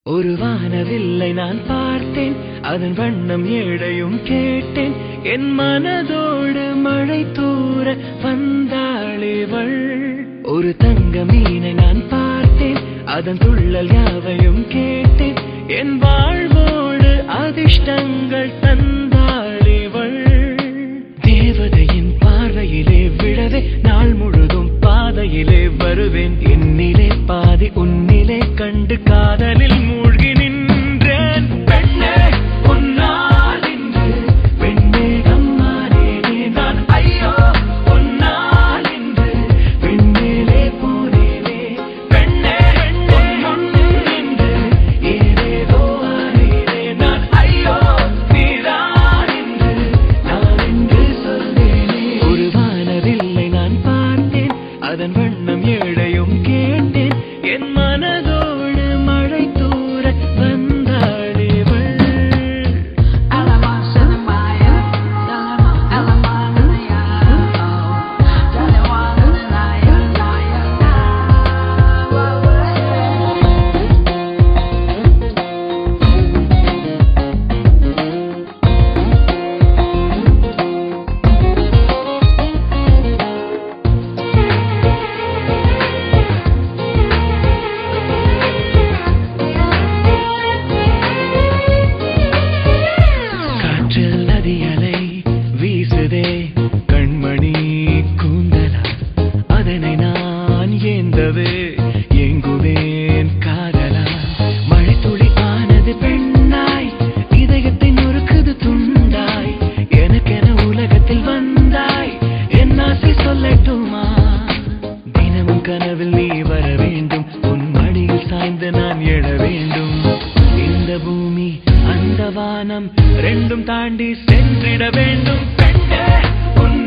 ஒரு வானவில்லை நான் பார்த்தேன், அதன் வண்ணம் ஏழையும் கேட்டேன். என் மனதோடு மழை தூர வந்தாளிவள். ஒரு தங்க மீனை நான் பார்த்தேன், அதன் துள்ளல் யாவையும் கேட்டேன். என் வாழ்வோடு அதிர்ஷ்டங்கள் தந்தாளிவள். தேவதையின் பார்வையிலே விழவே நாள் முழுதும் பாதையிலே வருவேன். என்னிலே பாதி உன்னிலே கண்டு காதலில் மூழ்கி நின்றேன். பெண்ணே உன்னால் இன்று பெண்ணேகம் மாறினே நான். ஐயோ உன்னால் இன்று பெண்மேலே போனேனே. பெண்ணே உன் நின்று ஏதேதோ ஆனேனே நான். ஐயோ நீதான் இன்று நான் என்று சொல்லேனே. ஒரு வானவில்லை நான் பார்த்தேன், அதன் வண்ணம் ஏழையும் கேட்டேன். என் மனதோடு மழை தூர வந்தாளிவள். காற்றில் நதியலை வீசுதே கண்மணி கூந்தலா, அதனை நான் ஏந்தவே ஏங்குவேன் காதலா. மழை துளி ஆனது பெண்ணாய், இதயத்தை நொறுக்குது துண்டாய். எனக்கென உலகத்தில் வந்தாய், என் ஆசை சொல்லட்டுமா? தினமும் கனவில் நீ வர வேண்டும், உன் மடியில் சாய்ந்து நான் எழ வேண்டும். இந்த பூமி அந்த வானம் ரெண்டும் தாண்டி சென்றிட வேண்டும். பெண்ணே உன்